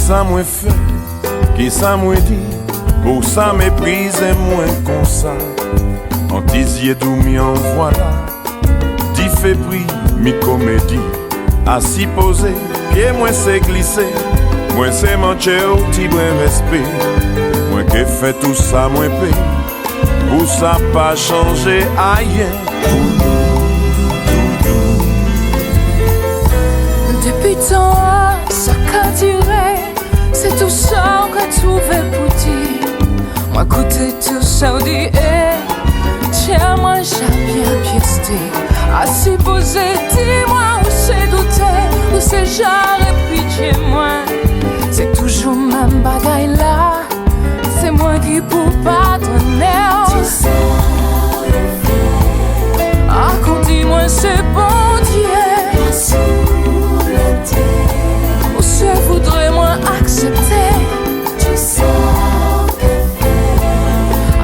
ça m'a fait, qui ça m'a dit, pour ça méprise moins comme ça. En tisier d'où m'y en voilà, dit fait prix, mi comédie, assis posé, pied moins c'est glissé, moins c'est manché au petit brin respect, moins que fait tout ça moins paix, pour ça pas changer ailleurs. Depuis tant ça qu'a duré, c'est tout ça qu'on a trouvé pour dire. Moi écoutez tout ça on dit tiens moi j'ai bien piécé. Assis posé, dis-moi où c'est douté, où c'est j'aurais pitié moi. C'est toujours même bagaille là, c'est moi qui pour pardonner. Ah qu'on dit moi c'est bon Dieu. Ou se voudrait moi accepter. Tu sais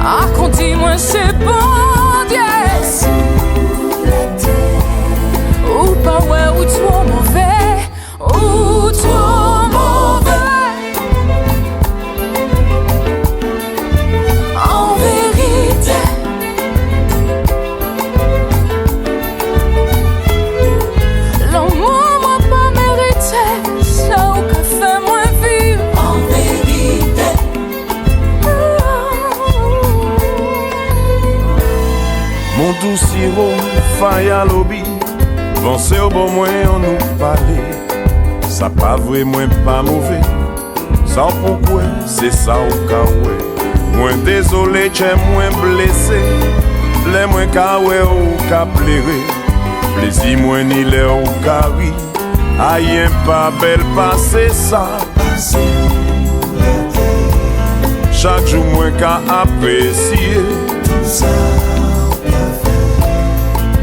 ah qu'on dit moi c'est bon Dieu. Ou pas ouais ou trop mauvais. Ou trop mauvais. En vérité l'amour m'a pas mérité. Ça ou qu'a fait moi vivre. En vérité Mon doux sirop, faille à lobby, pensez au bon moins on nous parlait. Ça pas vrai, moins pas mauvais. Ça pourquoi, c'est ça au cas où. Moins désolé, j'ai moins blessé. Les moins ka ouais ou ka pléré. Plaisir moins ni les au ka oui. Aïe pas belle passer ça. Chaque jour moins qu'à apprécier.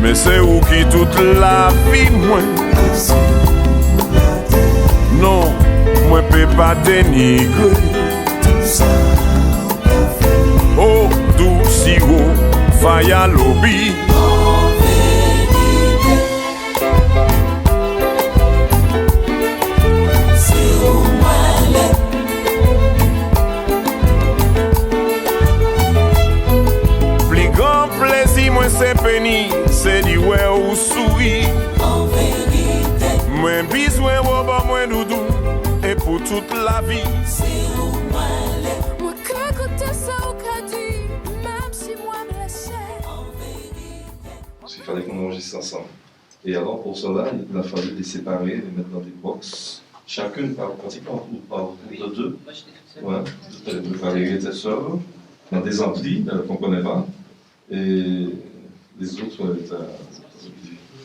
Mais c'est où qui toute la vie moi. Non, moi peux pas dénigrer. Oh, doux sirop, faille à lobby. Plus grand plaisir, moi c'est péni, c'est du ouais ou souris. en vérité. Moins besoin de moins doudou, et pour toute la vie. Moi que écouter ça au qu'a dit, même si moi blessé. En vérité. Parce qu'il fallait qu'on enregistre ensemble. Et alors pour cela, il a fallu les séparer, les mettre dans des box. Chacune par pratiquement par de deux. Ouais, le Valérie était seule, dans des amplis qu'on ne connaît pas. Et les autres étaient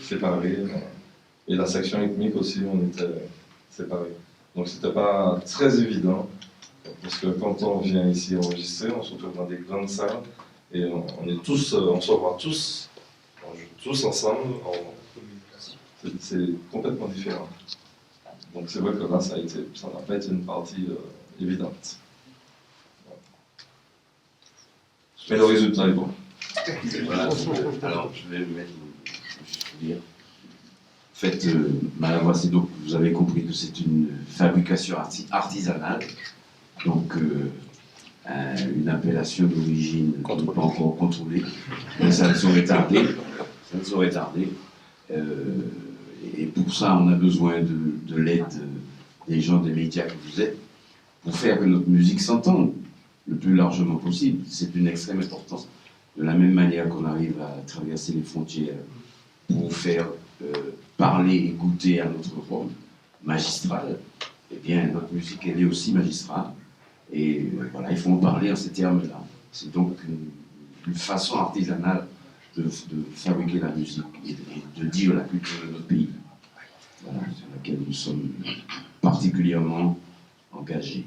séparés. Et la section rythmique aussi, on était séparés. Donc c'était pas très évident. Parce que quand on vient ici enregistrer, on se retrouve dans des grandes salles. Et on est tous, on se voit tous, on joue tous ensemble. C'est complètement différent. Donc c'est vrai que là, ça n'a pas été une partie évidente. Mais le résultat est bon. Voilà. Alors, je vais me mettre, je vais dire. En fait, Madame Wassido, vous avez compris que c'est une fabrication artisanale, donc une appellation d'origine pas encore contrôlée, mais ça ne saurait tarder. Ça ne saurait tarder. Et pour ça, on a besoin de l'aide des gens des médias que vous êtes pour faire que notre musique s'entende le plus largement possible. C'est d'une extrême importance. De la même manière qu'on arrive à traverser les frontières pour faire parler et goûter à notre forme magistrale, eh bien, notre musique, elle est aussi magistrale. Et voilà, il faut en parler en ces termes-là. C'est donc une façon artisanale de fabriquer la musique et de dire la culture de notre pays, voilà, sur laquelle nous sommes particulièrement engagés.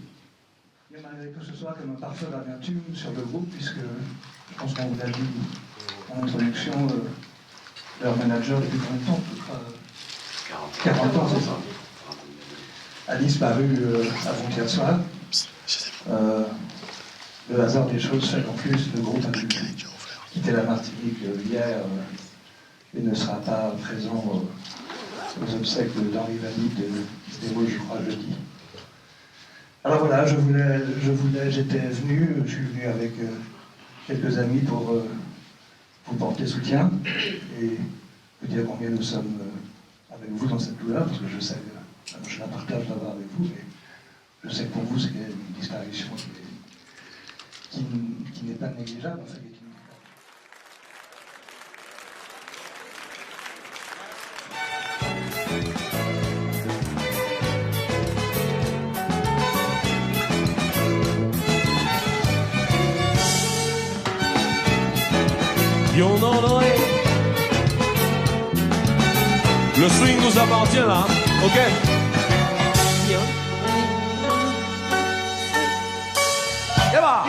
Malgré que ce soit comme un parfum d'amertume sur le groupe, puisque je pense qu'on vous l'a dit en introduction, leur manager depuis combien de temps? 40 ans, c'est ça. A disparu avant-hier soir. Le hasard des choses fait qu'en plus, le groupe a dû quitter la Martinique hier et ne sera pas présent aux obsèques d'Henri Valide qui se déroulent, je crois, jeudi. Alors voilà, j'étais venu, je suis venu avec quelques amis pour vous porter soutien et vous dire combien nous sommes avec vous dans cette douleur, parce que je sais que je la partage d'abord avec vous, mais je sais que pour vous c'est une disparition qui n'est pas négligeable, en fait, qui est inévitable. Yon honoré. Le swing nous appartient là, ok? Et bah!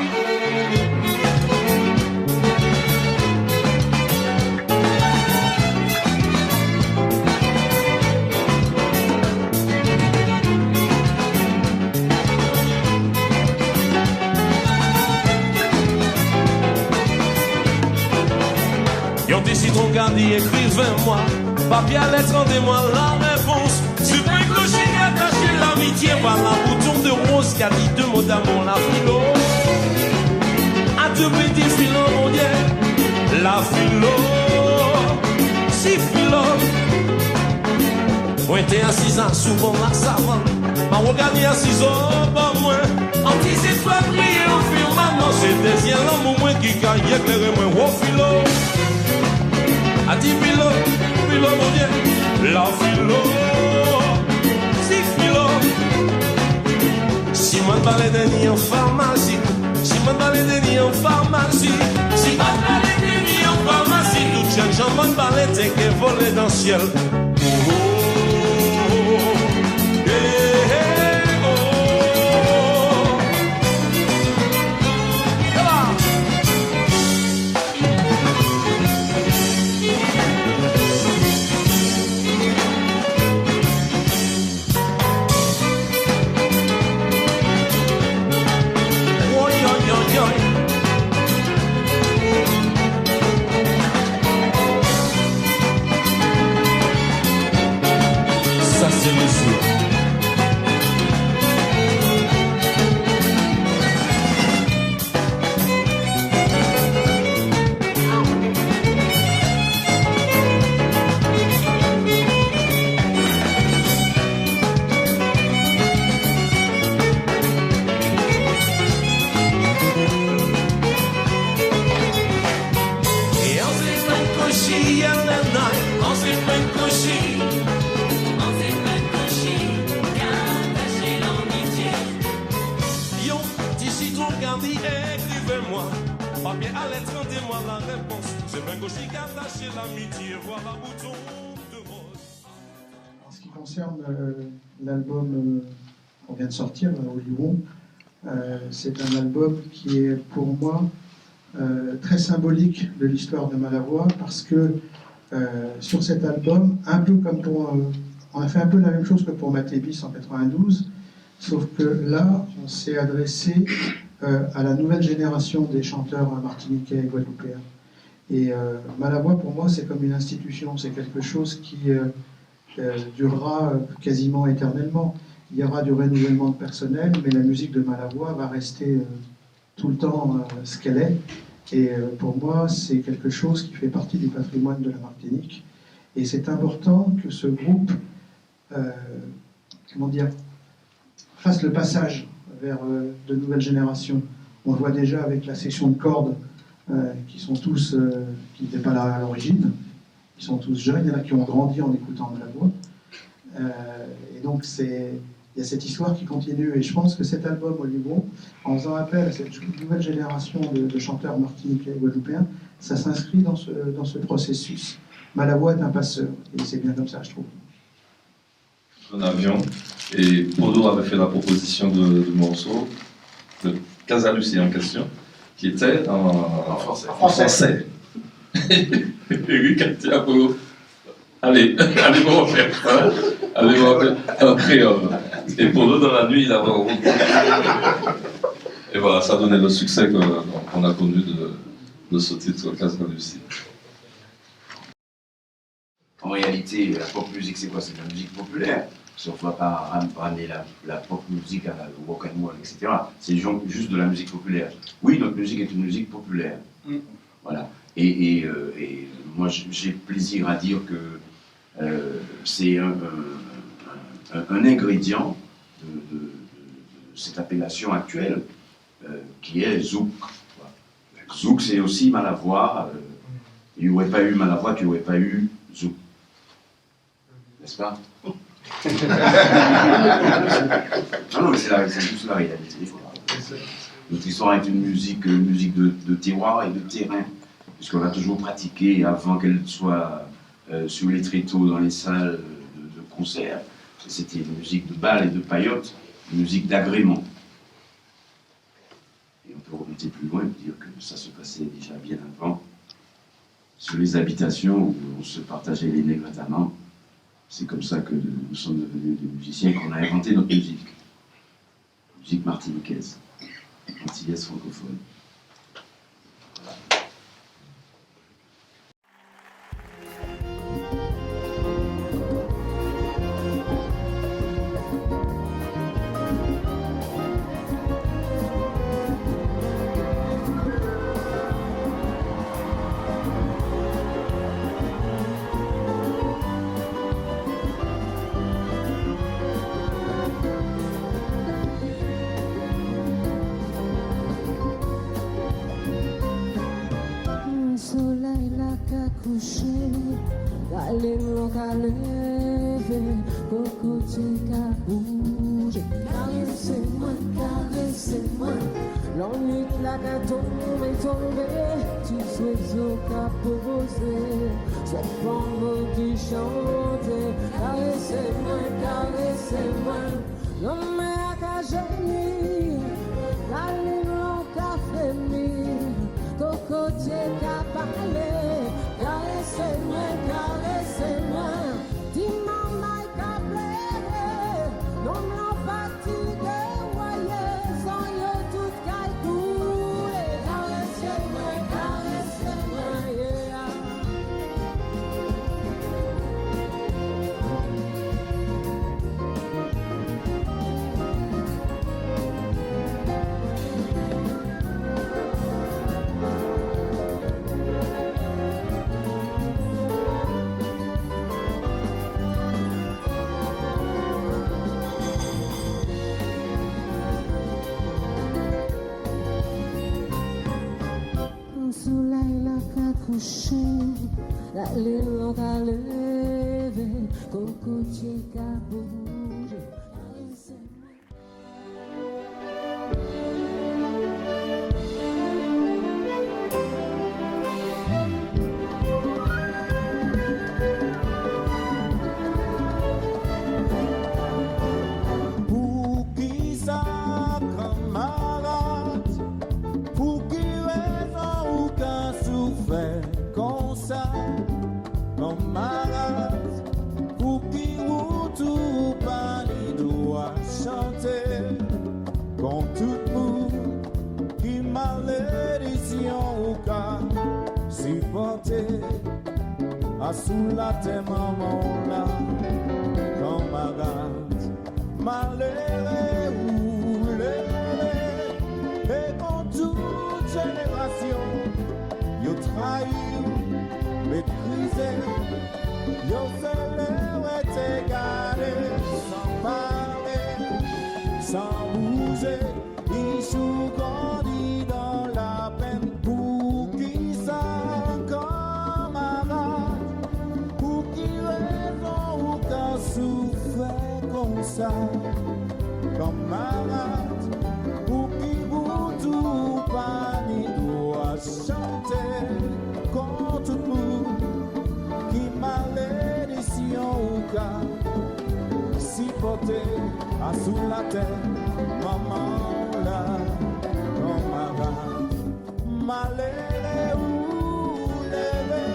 Yon des citrons gardés, écrivez-moi. Papier à lettre, rendez-moi la réponse. Sur un clocher attaché l'amitié. Voilà un bouton de rose qui a dit deux mots d'amour, la philo. À deux petits philo, mon Dieu. La philo. Si philo. Moi, t'es assis à souvent la savane. Ma regardé assis au bas moins. Anti-étoile briller au firmament. C'est désir l'amour, moi qui gagne, éclairé, moi, au philo. A dit philo, philo mon Dieu, la philo, si philo. Si man balai deni en pharmacie, si man balai deni en pharmacie, si man balai deni en pharmacie, tout jeune Jean man balai t'es que volé dans le ciel. Ça c'est le fou. Et on s'est fait cocher hier la night, on s'est fait cocher. Yon, petit citron gardé, écrivez-moi. Papier à lettre, rendez-moi la réponse. C'est bien gauche qui a attaché l'amitié, voilà bouton de rose. En ce qui concerne l'album qu'on vient de sortir, Hollywood, c'est un album qui est pour moi très symbolique de l'histoire de Malavoie, parce que sur cet album, un peu comme pour... on a fait un peu la même chose que pour Matébis en 92, sauf que là, on s'est adressé à la nouvelle génération des chanteurs martiniquais et guadeloupéens. Et Malavoie, pour moi, c'est comme une institution, c'est quelque chose qui durera quasiment éternellement. Il y aura du renouvellement de personnel, mais la musique de Malavoie va rester tout le temps ce qu'elle est. Et pour moi, c'est quelque chose qui fait partie du patrimoine de la Martinique. Et c'est important que ce groupe, comment dire, fasse le passage vers de nouvelles générations. On le voit déjà avec la section de cordes, qui sont tous, qui n'étaient pas là à l'origine, qui sont tous jeunes, il y en a qui ont grandi en écoutant Malavoie. Et donc il y a cette histoire qui continue, et je pense que cet album Hollywood, en faisant appel à cette nouvelle génération de chanteurs martiniquais et guadeloupéens, ça s'inscrit dans ce processus. Malavoie est un passeur, et c'est bien comme ça, je trouve. En avion, et Podo avait fait la proposition de morceau de Casalucie en question, qui était en français. Eric a dit à Podo, allez me refaire ça, allez me refaire un créole. Et Podo, dans la nuit, il a... Et voilà, ça a donné le succès qu'on a connu de ce titre, Casalucie. En réalité, la pop musique, c'est quoi? C'est de la musique populaire. Si on ne va pas ramener la pop musique au rock and roll, etc. C'est juste de la musique populaire. Oui, notre musique est une musique populaire. Voilà. Et moi, j'ai plaisir à dire que c'est un ingrédient de cette appellation actuelle qui est zouk. Voilà. Zouk, c'est aussi Malavoie. Il n'y aurait pas eu Malavoie, qu'il n'y aurait pas eu zouk. N'est-ce pas? Non, mais c'est juste la réalité. Notre histoire est une musique de terroir et de terrain, puisqu'on a toujours pratiqué avant qu'elle soit sur les tréteaux dans les salles de concert. C'était une musique de bal et de paillotte, une musique d'agrément. Et on peut remonter plus loin et dire que ça se passait déjà bien avant, sur les habitations où on se partageait les nègres notamment. C'est comme ça que nous sommes devenus des musiciens, qu'on a inventé notre musique. Musique martiniquaise, antillaise francophone. Caressez-moi, l'ennui de la tombe est tombé, tous oiseaux qu'a posé, cette femme qui chantait, caressez-moi, l'homme a qu'à gémir, la lune qu'a frémir, cocotier qu'a parlé, caressez-moi, dis-moi maille qu'a pleuré, l'homme l'a fatigué, voyez, sans yo tout qu'a coulé, caressez-moi, yeah. Soleil n'a qu'à coucher, la lune n'a qu'à lever, cocotier qu'à bouger. Pour qui ça, camarade? Pour qui raison ou qu'un souffert comme ça, camarade? Pour qui ou tout parler doit chanter, comme tout le monde qui malédiction ou qu'à supporter, à sous la terre maman là, camarade, malheureux ou l'heureux, et pour toute génération, yo trahi, méprisé, yo fait leur est égaré, sans parler, sans bouger, ils sont grandis dans la peine. Pour qui ça, camarade? Pour qui raison ou qu'un souffert comme ça, camarade? Pour qui vous tout pani doit chanter, comme tout le monde qui malédiction ou qu'à supporter, à sous la terre, maman là, camarade, malheureux ou levé,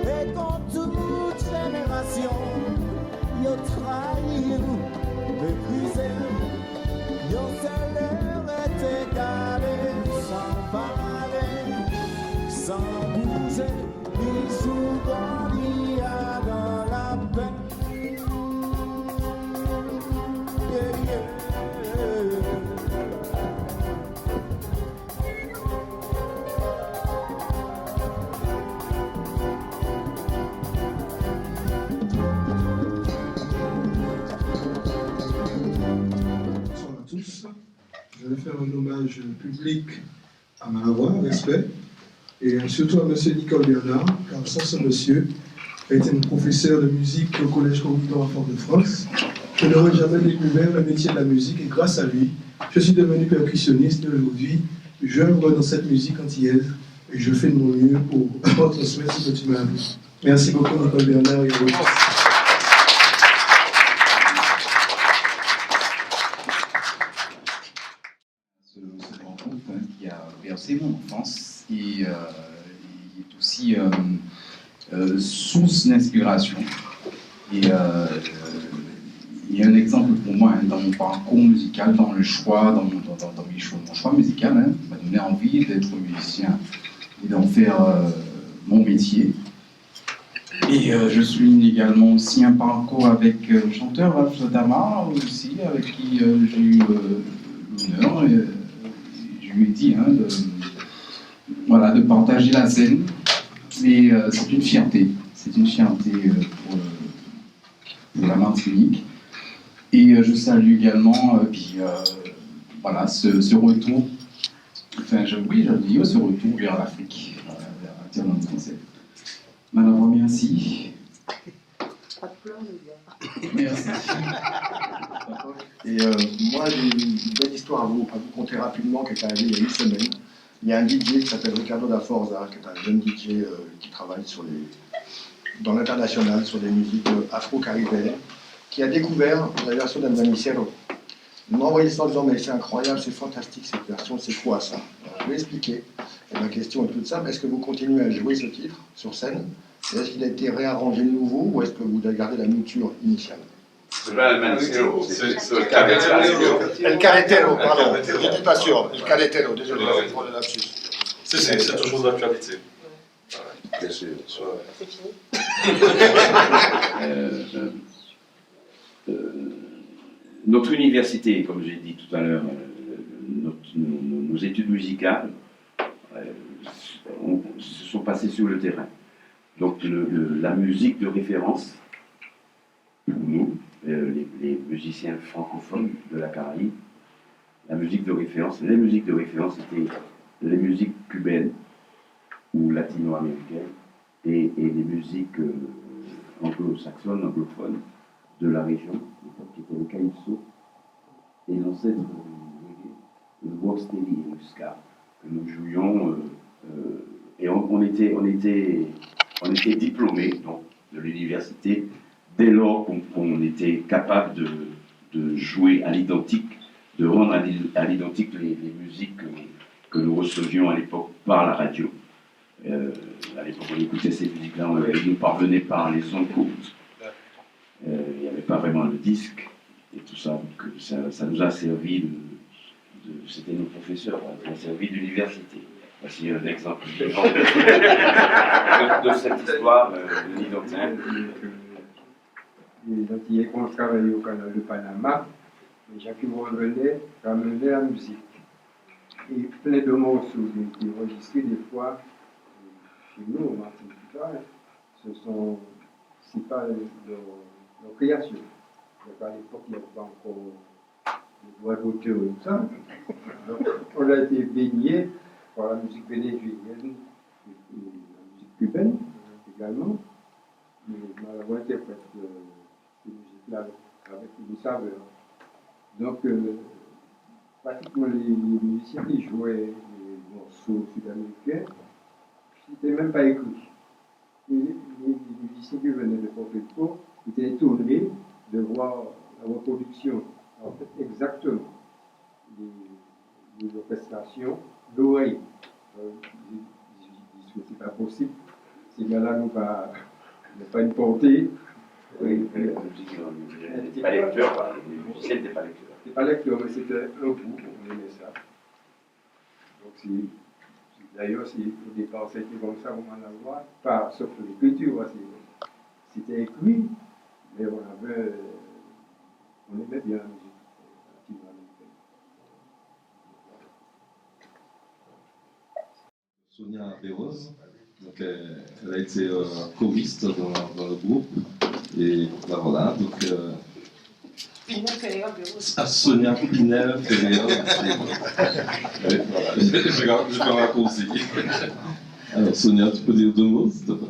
et quand toute génération, yo trahi, méprisé, yo seul est égaré, sans parler, sans bouger, ils sont grandis dans la paix. je vais faire un hommage public à Malavroy, respect, et surtout à M. Nicole Bernard, car sans ce monsieur, a été mon professeur de musique au Collège Corridor à Fort-de-France. Je n'aurais jamais découvert le métier de la musique, et grâce à lui, je suis devenu percussionniste et aujourd'hui, j'œuvre dans cette musique antillaise et je fais de mon mieux pour transmettre ce que tu m'as appris. Merci beaucoup, Nicole Bernard. Et ce grand groupe qui a bercé mon enfance et il est aussi source d'inspiration. Et il y a un exemple pour moi dans mon parcours musical, dans le choix, dans mon choix musical, m'a donné envie d'être musicien et d'en faire mon métier. Et je souligne également aussi un parcours avec le chanteur Ralph Sodama, aussi, avec qui j'ai eu l'honneur, je lui ai dit, de partager la scène. Et c'est une fierté pour la Martinique. Et je salue également ce retour, ce retour vers l'Afrique, vers la terre française. Madame, merci. Pas de pleurs, Merci. Et moi, j'ai une belle histoire à vous conter rapidement qui est arrivée il y a une semaine. Il y a un DJ qui s'appelle Ricardo da Forza, qui est un jeune DJ qui travaille dans l'international sur des musiques afro-caribéennes, qui a découvert la version d'Andamicero. Il m'a envoyé ça en disant mais c'est incroyable, c'est fantastique cette version, c'est quoi ça? Alors, je lui ai expliqué. Et ma question est toute simple, est-ce que vous continuez à jouer ce titre sur scène? Est-ce qu'il a été réarrangé de nouveau ou est-ce que vous avez gardé la mouture initiale? C'est pas le Manicero, c'est le Carretero. El Carretero, pardon, je n'étais pas sûr. El Carretero, désolé, pour le lapsus. C'est toujours d'actualité. Bien sûr. C'est fini. Notre université, comme j'ai dit tout à l'heure, nos études musicales se sont passées sur le terrain. Donc la musique de référence, pour nous, les musiciens francophones de la Caraïbe, les musiques de référence étaient les musiques cubaines ou latino-américaines et les musiques anglo-saxonnes, anglophones de la région, qui était le calypso et l'ancêtre le rocksteady et le ska que nous jouions et on était diplômés donc, de l'université dès lors qu'on était capable de jouer à l'identique, de rendre à l'identique les musiques que nous recevions à l'époque par la radio. À l'époque, on écoutait ces musiques-là, ils nous parvenaient par les ondes courtes. Il n'y avait pas vraiment le disque et tout ça, donc ça nous a servi c'était nos professeurs, ça nous a servi d'université. Voici un exemple de cette histoire de l'identin. Les Antillais qui ont travaillé au canal de Panama, les gens qui vont revenaient ramenaient la musique. Et plein de morceaux qui ont été enregistrés des fois chez nous, au Martinique, c'est pas leur création. À l'époque, il n'y avait pas encore le droit d'auteur et tout ça. Donc, on a été baigné par la musique vénézuélienne et la musique cubaine également. Mais Malavroy interprète ces musiques-là avec une saveur. Donc, pratiquement les musiciens qui jouaient les morceaux sud-américains, c'était même pas écrit. Les musiciens qui venaient de Porto étaient étonnés de voir la reproduction, en fait, exactement, les orchestrations d'oreille. Ils disent que c'est pas possible. Ces gars-là n'ont pas une portée. Oui, les n'étaient pas lecteurs, les musiciens n'étaient pas lecteurs. C'était pas lecteur, mais c'était un goût, on aimait ça. Donc d'ailleurs, au départ, c'était comme ça, on en avoir, pas sauf l'écriture, c'était écrit, mais on aimait bien la musique latino-américaine. Sonia Béroz, donc elle a été choriste dans le groupe, et ben voilà, donc Pinel Ferreira Belos. Sonia Pinel Ferreira. Voilà, je vais en raccourci. Alors Sonia, tu peux dire 2 mots, s'il te plaît?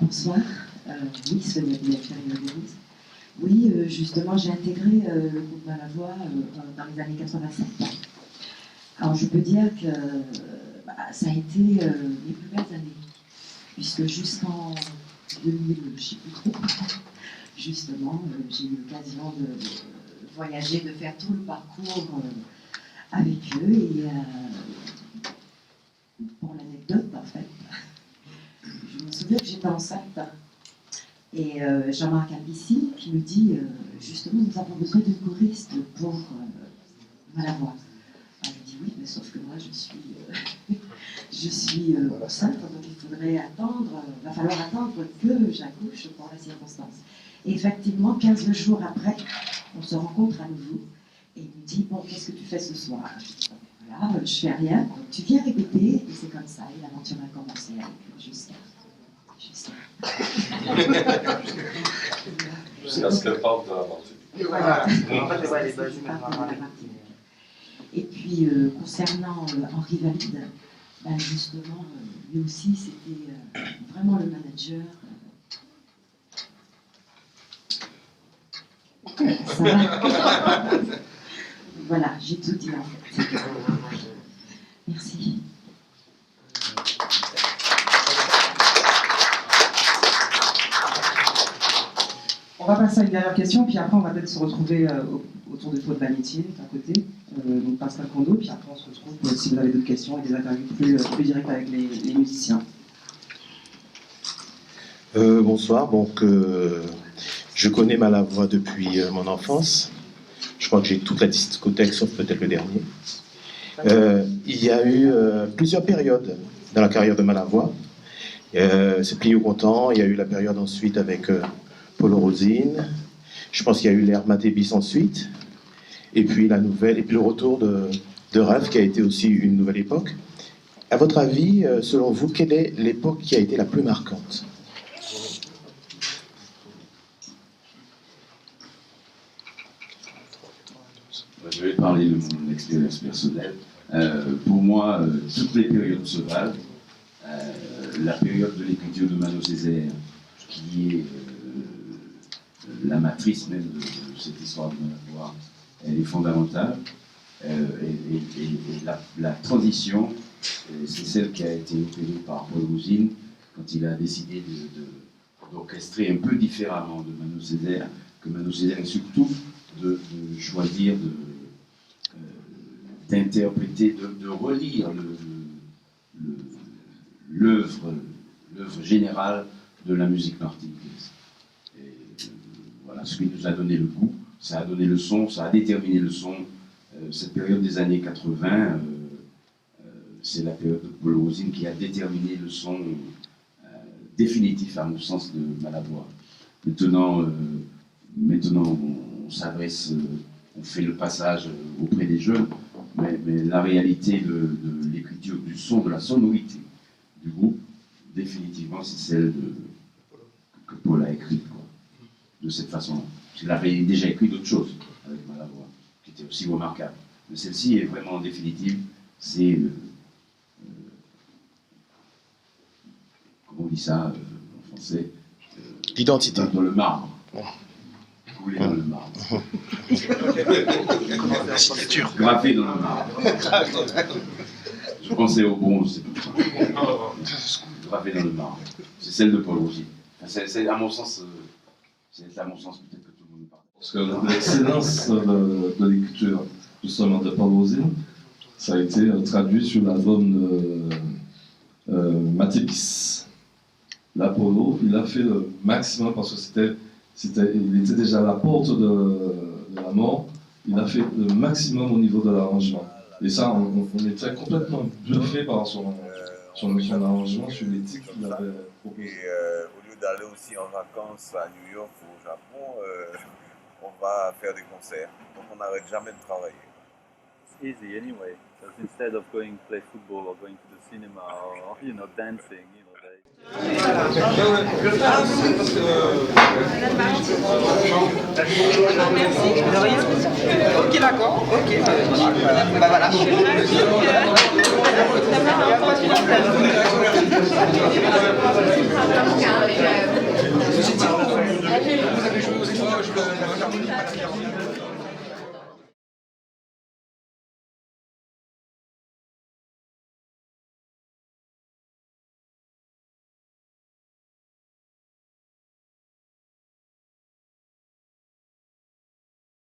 Bonsoir, oui, Sonia Pinel Ferreira Belos. Oui, justement, j'ai intégré le groupe Malavoie dans les années 87. Alors je peux dire que ça a été les plus belles années, puisque jusqu'en 2000, je ne sais plus trop, justement, j'ai eu l'occasion de voyager, de faire tout le parcours avec eux. Et pour l'anecdote, en fait, je me souviens que j'étais enceinte. Et Jean-Marc Albici qui me dit, justement, nous avons besoin d'une choriste pour Malavoie. Alors, je dis oui, mais sauf que moi, je suis enceinte, donc il faudrait attendre, va falloir attendre que j'accouche pour la circonstance. Et effectivement, 15 jours après, on se rencontre à nouveau, et il me dit, bon, qu'est-ce que tu fais ce soir? Je dis, voilà, je fais rien, donc tu viens répéter, et c'est comme ça, et l'aventure a commencé jusqu'à Jusqu'à ce qu'elle parle de la Martinique. Voilà. Et puis, concernant Henri Valide, ben justement, lui aussi, c'était vraiment le manager. Ça va. Voilà, j'ai tout dit en fait. Merci. On va passer à une dernière question, puis après on va peut-être se retrouver autour de Faux de l'amitié, à côté, donc Pascal Condo, puis après on se retrouve si vous avez d'autres questions et des interviews plus directes avec les musiciens. Bonsoir, donc je connais Malavoie depuis mon enfance. Je crois que j'ai toute la discothèque, sauf peut-être le dernier. Il y a eu plusieurs périodes dans la carrière de Malavoie. C'est plié au content, il y a eu la période ensuite avec Polo Rosine, je pense qu'il y a eu l'ère Matébis ensuite, et puis la nouvelle, et puis le retour de Rêve qui a été aussi une nouvelle époque. À votre avis, selon vous, quelle est l'époque qui a été la plus marquante? Je vais parler de mon expérience personnelle. Pour moi, toutes les périodes se valent. La période de l'écriture de Mano Césaire, qui est la matrice même de cette histoire de Malavoie, elle est fondamentale. Et la transition, c'est celle qui a été opérée par Paul Rosine quand il a décidé d'orchestrer un peu différemment de Mano Césaire, que Mano Césaire, et surtout de choisir d'interpréter, de relire l'œuvre générale de la musique martiniquaise. Voilà ce qui nous a donné le goût, ça a donné le son, ça a déterminé le son. Cette période des années 80, c'est la période de Paul Rosine qui a déterminé le son définitif, à mon sens, de Malavoie. Maintenant, on s'adresse, on fait le passage auprès des jeunes, mais la réalité de l'écriture du son, de la sonorité du groupe, définitivement, c'est celle que Paul a écrite, quoi, de cette façon-là. Il avait déjà écrit d'autres choses avec Malavoie, qui étaient aussi remarquables. Mais celle-ci est vraiment définitive, c'est, comment on dit ça en français, l'identité. Dans le marbre. Coulé dans le marbre. La signature. Gravé dans le marbre. Je pensais au bronze, c'est pour ça. Gravé dans le marbre. C'est celle de Paul Rosine. C'est à mon sens, peut-être que tout le monde parle. Parce que l'excellence de l'écriture, justement, de Paul Rosine, ça a été traduit sur l'album de Matébis. L'Apollo, il a fait le maximum parce que il était déjà à la porte de la mort. Il a fait le maximum au niveau de l'arrangement. Et ça, on était complètement bluffé par son arrangement sur les titres qu'il avait proposés. Et au lieu d'aller aussi en vacances à New York ou au Japon, on va faire des concerts. Donc on n'arrête jamais de travailler. It's easy anyway, because instead of going play football or going to the cinema or dancing, they Ok, d'accord. Ok, bah voilà. Vous avez joué aux étoiles, je vais